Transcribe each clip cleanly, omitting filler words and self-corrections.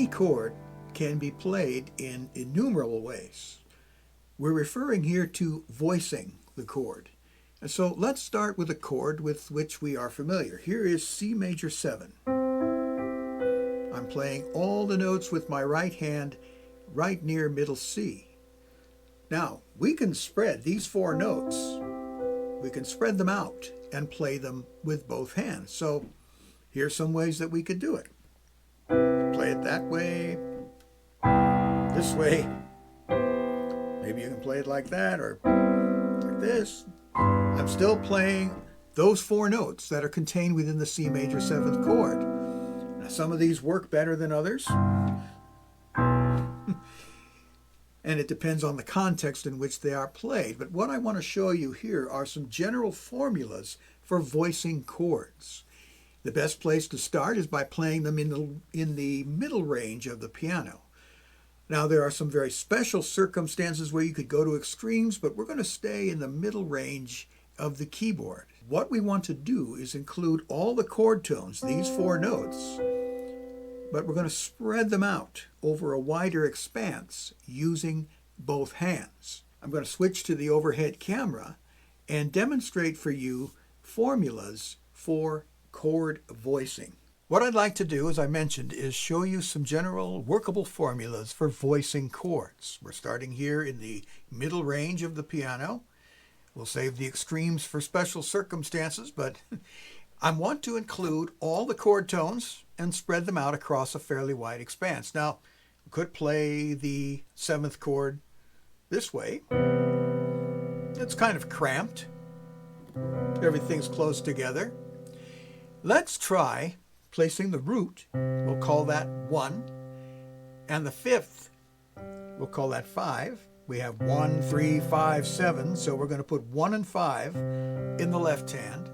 Any chord can be played in innumerable ways. We're referring here to voicing the chord. And so let's start with a chord with which we are familiar. Here is C major 7. I'm playing all the notes with my right hand right near middle C. Now, we can spread these 4 notes. We can spread them out and play them with both hands. So here's some ways that we could do it. Play it that way, this way. Maybe you can play it like that or like this. I'm still playing those 4 notes that are contained within the C major 7th chord. Now, some of these work better than others. And it depends on the context in which they are played. But what I want to show you here are some general formulas for voicing chords. The best place to start is by playing them in the middle range of the piano. Now, there are some very special circumstances where you could go to extremes, but we're going to stay in the middle range of the keyboard. What we want to do is include all the chord tones, these 4 notes, but we're going to spread them out over a wider expanse using both hands. I'm going to switch to the overhead camera and demonstrate for you formulas for chord voicing. What I'd like to do, as I mentioned, is show you some general workable formulas for voicing chords. We're starting here in the middle range of the piano. We'll save the extremes for special circumstances, but I want to include all the chord tones and spread them out across a fairly wide expanse. Now, we could play the 7th chord this way. It's kind of cramped. Everything's close together. Let's try placing the root, we'll call that 1, and the 5th, we'll call that 5. We have 1, 3, 5, 7, so we're going to put 1 and 5 in the left hand.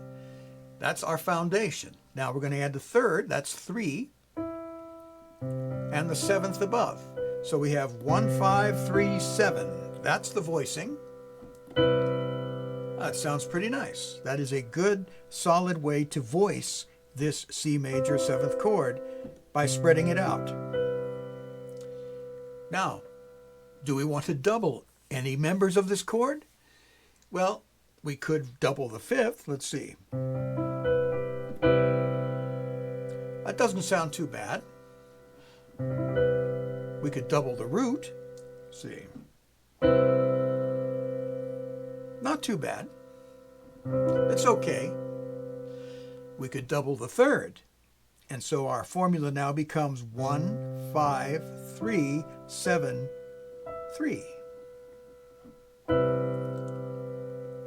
That's our foundation. Now we're going to add the 3rd, that's 3, and the 7th above. So we have 1, 5, 3, 7. That's the voicing. That sounds pretty nice. That is a good, solid way to voice this C major 7th chord by spreading it out. Now, do we want to double any members of this chord? Well, we could double the 5th. Let's see. That doesn't sound too bad. We could double the root. Let's see. Not too bad. It's okay. We could double the 3rd. And so our formula now becomes 1, 5, 3, 7, 3.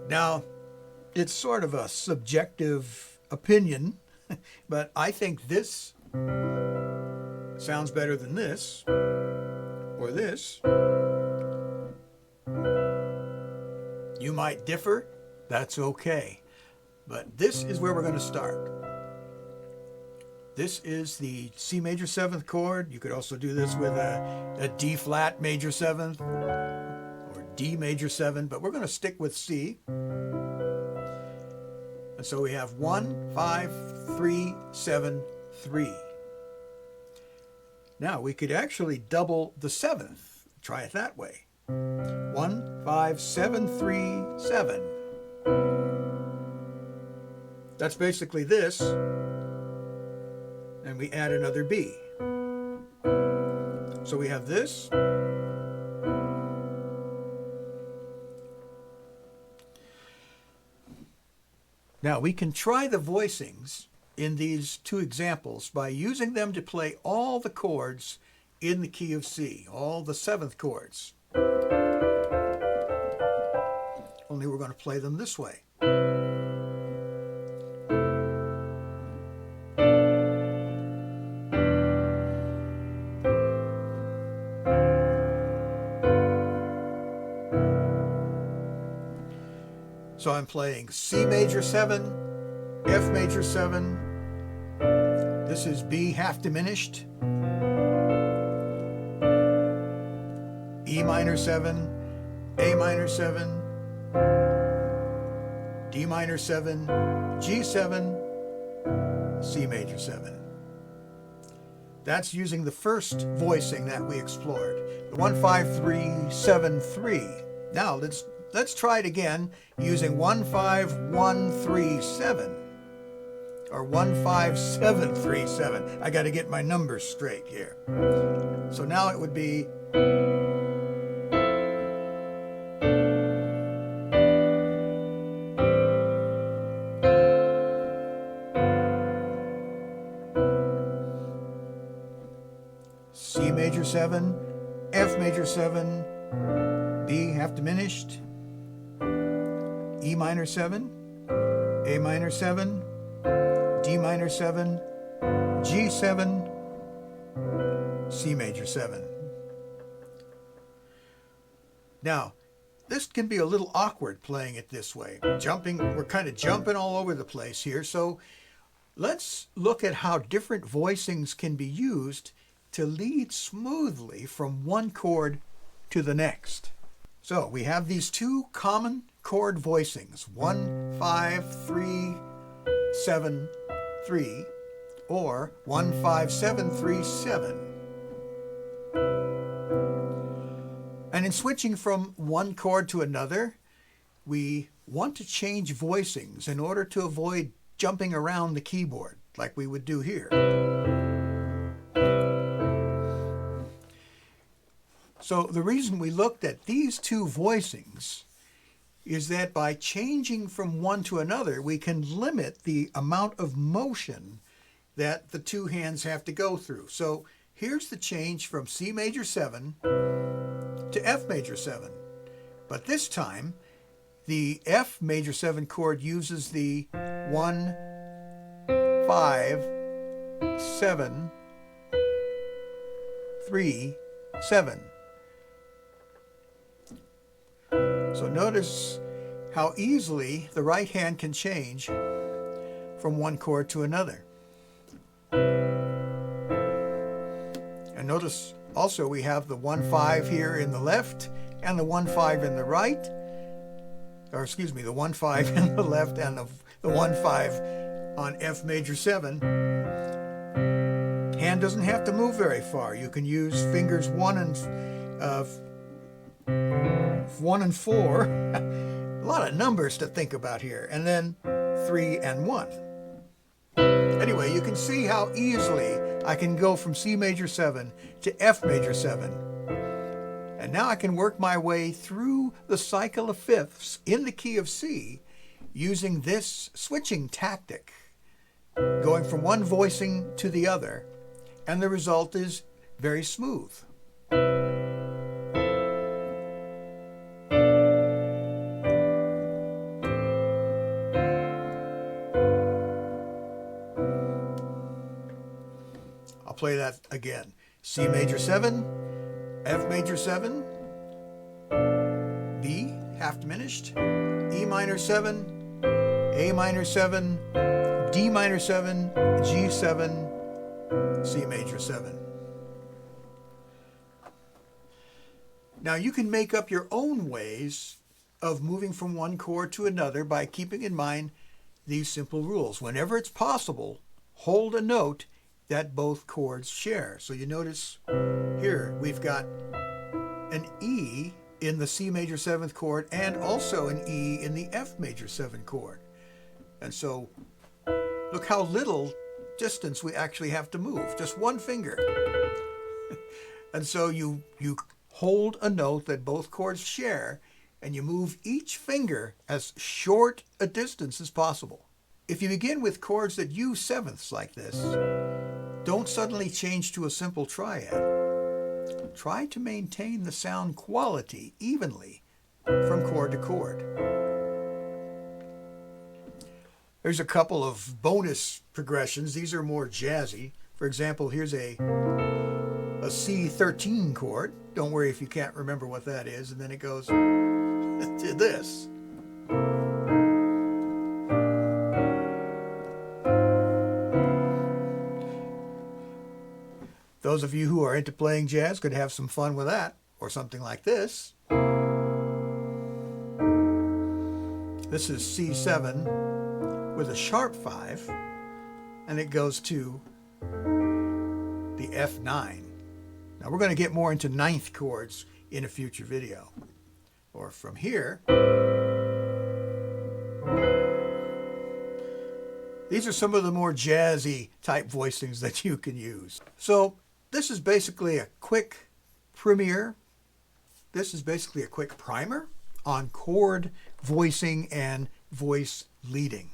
Now, it's sort of a subjective opinion, but I think this sounds better than this, or this. You might differ, that's okay. But this is where we're going to start. This is the C major 7th chord. You could also do this with a D flat major 7th or D major 7, but we're going to stick with C. And so we have 1, 5, 3, 7, 3. Now we could actually double the 7th. Try it that way. 1, 5, 7, 3, 7. That's basically this, and we add another B. So we have this. Now we can try the voicings in these 2 examples by using them to play all the chords in the key of C, all the 7th chords. Only we're going to play them this way. So I'm playing C major 7, F major 7, this is B half diminished, E minor 7, A minor 7, D minor 7, G7, C major 7. That's using the first voicing that we explored, the 1, 5, 3, 7, 3. Now let's try it again using 1, 5, 1, 3, 7. Or 1, 5, 7, 3, 7. I got to get my numbers straight here. So now it would be C major 7, F major 7, B half diminished, E minor 7, A minor 7, D minor 7, G 7, C major 7. Now, this can be a little awkward playing it this way. We're kind of jumping all over the place here. So let's look at how different voicings can be used to lead smoothly from one chord to the next. So we have these two common chord voicings, 1, 5, 3, 7, 3, or 1, 5, 7, 3, 7. And in switching from one chord to another, we want to change voicings in order to avoid jumping around the keyboard like we would do here. So the reason we looked at these two voicings is that by changing from one to another, we can limit the amount of motion that the two hands have to go through. So here's the change from C major 7 to F major 7. But this time, the F major 7 chord uses the 1, 5, 7, 3, 7. So notice how easily the right hand can change from one chord to another. And notice also we have the 1, 5 here in the left and the 1, 5 in the right. Or excuse me, the 1, 5 in the left and the 1, 5 on F major 7. Hand doesn't have to move very far. You can use fingers 1 and 4. A lot of numbers to think about here. And then 3 and 1. Anyway, you can see how easily I can go from C major 7 to F major 7. And now I can work my way through the cycle of fifths in the key of C using this switching tactic, going from one voicing to the other, and the result is very smooth. I'll play that again. C major 7, F major 7, B, half diminished, E minor 7, A minor 7, D minor 7, G 7, C major 7. Now you can make up your own ways of moving from one chord to another by keeping in mind these simple rules. Whenever it's possible, hold a note that both chords share. So you notice here we've got an E in the C major 7th chord and also an E in the F major 7 chord. And so look how little distance we actually have to move, just one finger. And so you hold a note that both chords share and you move each finger as short a distance as possible. If you begin with chords that use sevenths like this, don't suddenly change to a simple triad. Try to maintain the sound quality evenly from chord to chord. There's a couple of bonus progressions. These are more jazzy. For example, here's a C13 chord. Don't worry if you can't remember what that is. And then it goes to this. Those of you who are into playing jazz could have some fun with that, or something like this. This is C7 with a sharp 5, and it goes to the F9. Now we're going to get more into ninth chords in a future video. Or from here, these are some of the more jazzy type voicings that you can use. So this is basically a quick primer. This is basically a quick primer on chord voicing and voice leading.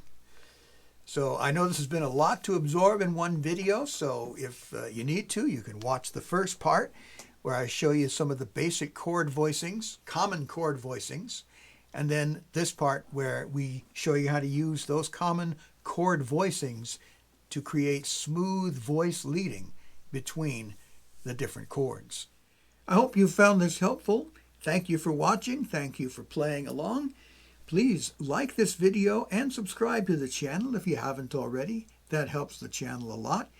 So I know this has been a lot to absorb in one video, so if you need to, you can watch the first part where I show you some of the basic chord voicings, common chord voicings, and then this part where we show you how to use those common chord voicings to create smooth voice leading between the different chords. I hope you found this helpful. Thank you for watching. Thank you for playing along. Please like this video and subscribe to the channel if you haven't already. That helps the channel a lot.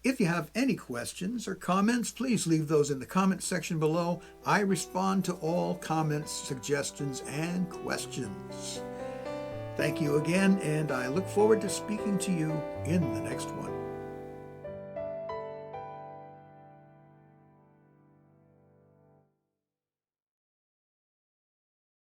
If you have any questions or comments, please leave those in the comment section below. I respond to all comments, suggestions, and questions. Thank you again, and I look forward to speaking to you in the next one.